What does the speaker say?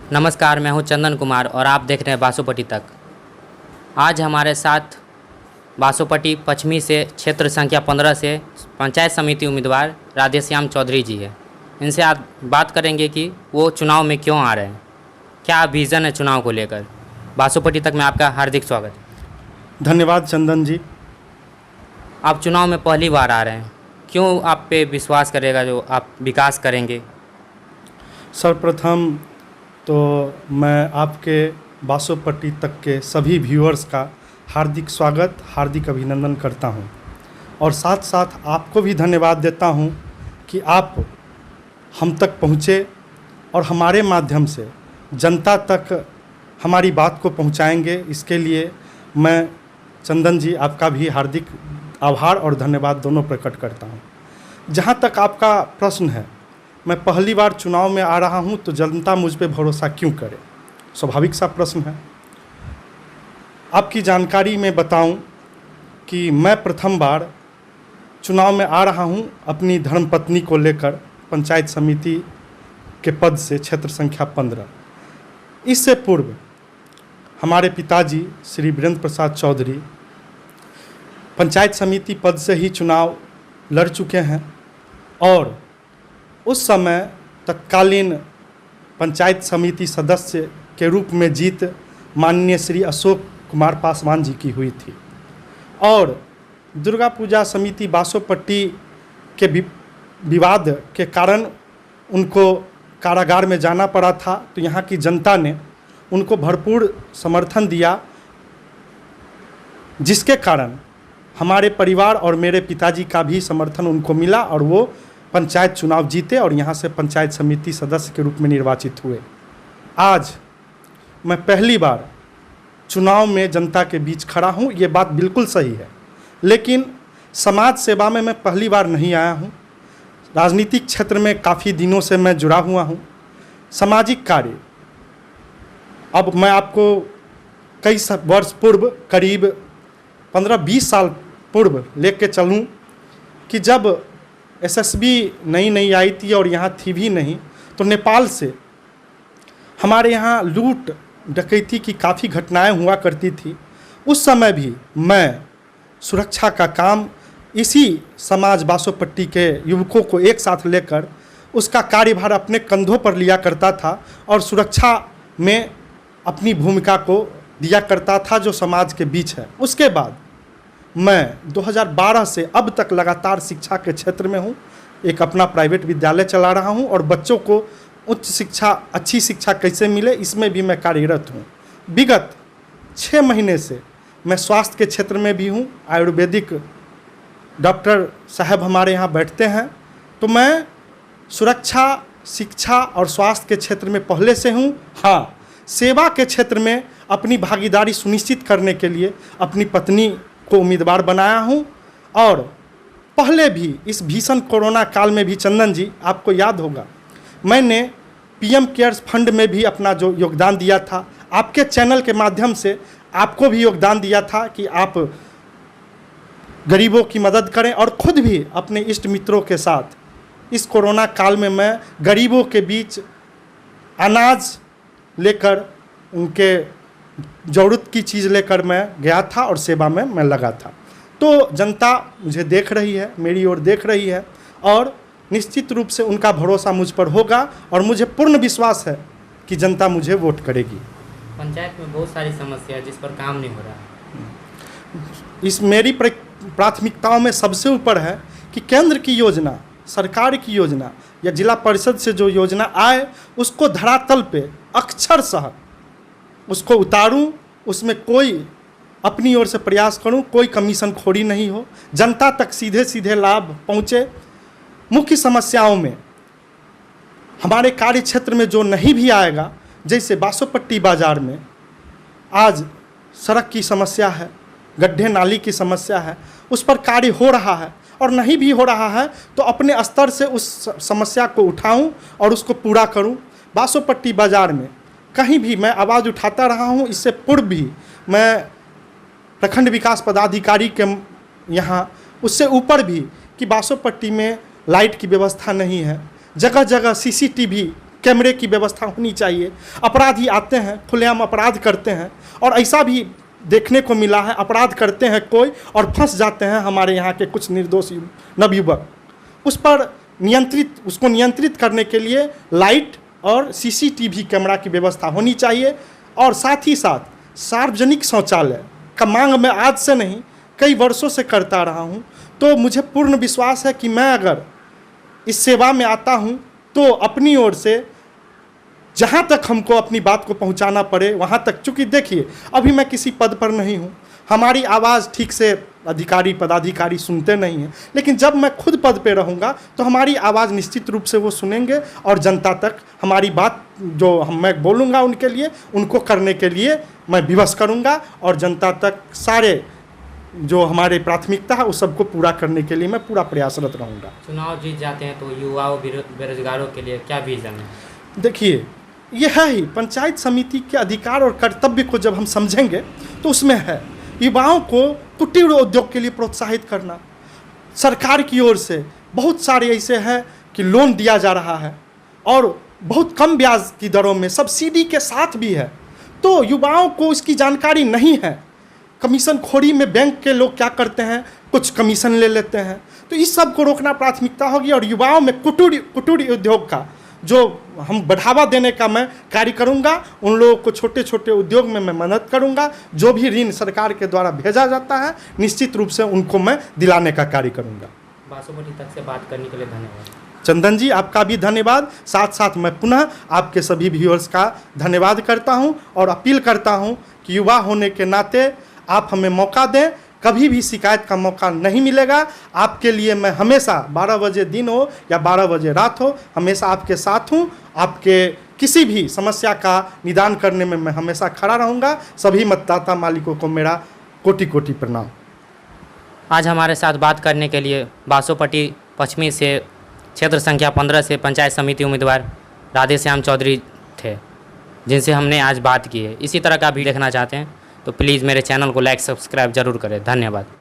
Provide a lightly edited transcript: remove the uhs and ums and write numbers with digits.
नमस्कार, मैं हूं चंदन कुमार और आप देख रहे हैं बासोपट्टी तक। आज हमारे साथ बासोपट्टी पश्चिमी से क्षेत्र संख्या 15 से पंचायत समिति उम्मीदवार राधेश्याम चौधरी जी है। इनसे आज बात करेंगे कि वो चुनाव में क्यों आ रहे हैं, क्या विज़न है चुनाव को लेकर। बासोपट्टी तक में आपका हार्दिक स्वागत। धन्यवाद चंदन जी। आप चुनाव में पहली बार आ रहे हैं, क्यों आप पे विश्वास करेगा जो आप विकास करेंगे? सर्वप्रथम तो मैं आपके बासोपट्टी तक के सभी व्यूअर्स का हार्दिक स्वागत, हार्दिक अभिनंदन करता हूं और साथ साथ आपको भी धन्यवाद देता हूं कि आप हम तक पहुंचे और हमारे माध्यम से जनता तक हमारी बात को पहुंचाएंगे। इसके लिए मैं चंदन जी आपका भी हार्दिक आभार और धन्यवाद दोनों प्रकट करता हूं। जहां तक आपका प्रश्न है, मैं पहली बार चुनाव में आ रहा हूं तो जनता मुझ पे भरोसा क्यों करे, स्वाभाविक सा प्रश्न है। आपकी जानकारी में बताऊं कि मैं प्रथम बार चुनाव में आ रहा हूं अपनी धर्मपत्नी को लेकर पंचायत समिति के पद से क्षेत्र संख्या 15। इससे पूर्व हमारे पिताजी श्री वीरेंद्र प्रसाद चौधरी पंचायत समिति पद से ही चुनाव लड़ चुके हैं और उस समय तत्कालीन पंचायत समिति सदस्य के रूप में जीत माननीय श्री अशोक कुमार पासवान जी की हुई थी और दुर्गा पूजा समिति बासोपट्टी के विवाद के कारण उनको कारागार में जाना पड़ा था। तो यहाँ की जनता ने उनको भरपूर समर्थन दिया, जिसके कारण हमारे परिवार और मेरे पिताजी का भी समर्थन उनको मिला और वो पंचायत चुनाव जीते और यहाँ से पंचायत समिति सदस्य के रूप में निर्वाचित हुए। आज मैं पहली बार चुनाव में जनता के बीच खड़ा हूँ, ये बात बिल्कुल सही है, लेकिन समाज सेवा में मैं पहली बार नहीं आया हूँ। राजनीतिक क्षेत्र में काफ़ी दिनों से मैं जुड़ा हुआ हूँ। सामाजिक कार्य अब मैं आपको कई वर्ष पूर्व, करीब 15-20 साल पूर्व लेके चलूँ कि जब एसएसबी नई आई थी और यहाँ थी भी नहीं, तो नेपाल से हमारे यहाँ लूट डकैती की काफ़ी घटनाएं हुआ करती थी। उस समय भी मैं सुरक्षा का काम इसी समाज बासोपट्टी के युवकों को एक साथ लेकर उसका कार्यभार अपने कंधों पर लिया करता था और सुरक्षा में अपनी भूमिका को दिया करता था जो समाज के बीच है। उसके बाद मैं 2012 से अब तक लगातार शिक्षा के क्षेत्र में हूँ। एक अपना प्राइवेट विद्यालय चला रहा हूँ और बच्चों को उच्च शिक्षा, अच्छी शिक्षा कैसे मिले, इसमें भी मैं कार्यरत हूँ। विगत 6 महीने से मैं स्वास्थ्य के क्षेत्र में भी हूँ। आयुर्वेदिक डॉक्टर साहब हमारे यहाँ बैठते हैं, तो मैं सुरक्षा, शिक्षा और स्वास्थ्य के क्षेत्र में पहले से हूँ। हाँ, सेवा के क्षेत्र में अपनी भागीदारी सुनिश्चित करने के लिए अपनी पत्नी को उम्मीदवार बनाया हूं और पहले भी इस भीषण कोरोना काल में भी चंदन जी आपको याद होगा, मैंने पीएम केयर्स फंड में भी अपना जो योगदान दिया था, आपके चैनल के माध्यम से आपको भी योगदान दिया था कि आप गरीबों की मदद करें और खुद भी अपने इष्ट मित्रों के साथ इस कोरोना काल में मैं गरीबों के बीच अनाज लेकर, उनके ज़रूरत की चीज़ लेकर मैं गया था और सेवा में मैं लगा था। तो जनता मुझे देख रही है, मेरी ओर देख रही है और निश्चित रूप से उनका भरोसा मुझ पर होगा और मुझे पूर्ण विश्वास है कि जनता मुझे वोट करेगी। पंचायत में बहुत सारी समस्या है जिस पर काम नहीं हो रहा है। इस मेरी प्राथमिकताओं में सबसे ऊपर है कि केंद्र की योजना, सरकार की योजना या जिला परिषद से जो योजना आए उसको धरातल पे अक्षरशः उसको उतारूं, उसमें कोई अपनी ओर से प्रयास करूं, कोई कमीशन खोरी नहीं हो, जनता तक सीधे सीधे लाभ पहुंचे। मुख्य समस्याओं में हमारे कार्य क्षेत्र में जो नहीं भी आएगा, जैसे बासोपट्टी बाज़ार में आज सड़क की समस्या है, गड्ढे नाली की समस्या है, उस पर कार्य हो रहा है और नहीं भी हो रहा है तो अपने स्तर से उस समस्या को उठाऊं और उसको पूरा करूं। बासोपट्टी बाज़ार में कहीं भी मैं आवाज़ उठाता रहा हूं। इससे पूर्व भी मैं प्रखंड विकास पदाधिकारी के यहाँ, उससे ऊपर भी कि बासोपट्टी में लाइट की व्यवस्था नहीं है, जगह जगह सीसीटीवी कैमरे की व्यवस्था होनी चाहिए। अपराधी आते हैं, खुलेआम अपराध करते हैं, और ऐसा भी देखने को मिला है अपराध करते हैं कोई और फंस जाते हैं हमारे यहाँ के कुछ निर्दोष नवयुवक। उसको नियंत्रित करने के लिए लाइट और सीसीटीवी कैमरा की व्यवस्था होनी चाहिए। और साथ ही साथ सार्वजनिक शौचालय का मांग मैं आज से नहीं कई वर्षों से करता रहा हूँ। तो मुझे पूर्ण विश्वास है कि मैं अगर इस सेवा में आता हूँ तो अपनी ओर से जहाँ तक हमको अपनी बात को पहुँचाना पड़े वहाँ तक, चूँकि देखिए अभी मैं किसी पद पर नहीं हूँ, हमारी आवाज़ ठीक से अधिकारी पदाधिकारी सुनते नहीं हैं, लेकिन जब मैं खुद पद पे रहूँगा तो हमारी आवाज़ निश्चित रूप से वो सुनेंगे और जनता तक हमारी बात जो मैं बोलूँगा उनके लिए, उनको करने के लिए मैं विवश करूँगा और जनता तक सारे जो हमारे प्राथमिकता है उस सबको पूरा करने के लिए मैं पूरा प्रयासरत रहूँगा। चुनाव जीत जाते हैं तो युवाओं बेरोजगारों के लिए क्या विजन है? देखिए ये है ही पंचायत समिति के अधिकार और कर्तव्य को जब हम समझेंगे तो उसमें है युवाओं को कुटीर उद्योग के लिए प्रोत्साहित करना। सरकार की ओर से बहुत सारे ऐसे हैं कि लोन दिया जा रहा है और बहुत कम ब्याज की दरों में सब्सिडी के साथ भी है, तो युवाओं को इसकी जानकारी नहीं है। कमीशन खोरी में बैंक के लोग क्या करते हैं, कुछ कमीशन ले लेते हैं, तो इस सब को रोकना प्राथमिकता होगी और युवाओं में कुटीर उद्योग का जो हम बढ़ावा देने का मैं कार्य करूंगा। उन लोगों को छोटे छोटे उद्योग में मैं मदद करूंगा। जो भी ऋण सरकार के द्वारा भेजा जाता है निश्चित रूप से उनको मैं दिलाने का कार्य करूंगा। बासोपट्टी तक से बात करने के लिए धन्यवाद। चंदन जी आपका भी धन्यवाद। साथ साथ मैं पुनः आपके सभी व्यूअर्स का धन्यवाद करता हूं और अपील करता हूं कि युवा होने के नाते आप हमें मौका दें, कभी भी शिकायत का मौका नहीं मिलेगा। आपके लिए मैं हमेशा 12 बजे दिन हो या 12 बजे रात हो हमेशा आपके साथ हूँ। आपके किसी भी समस्या का निदान करने में मैं हमेशा खड़ा रहूँगा। सभी मतदाता मालिकों को मेरा कोटि कोटि प्रणाम। आज हमारे साथ बात करने के लिए बासोपट्टी पश्चिमी से क्षेत्र संख्या 15 से पंचायत समिति उम्मीदवार राधेश्याम चौधरी थे, जिनसे हमने आज बात की है। इसी तरह का वीडियो देखना चाहते हैं तो प्लीज़ मेरे चैनल को लाइक सब्सक्राइब जरूर करें। धन्यवाद।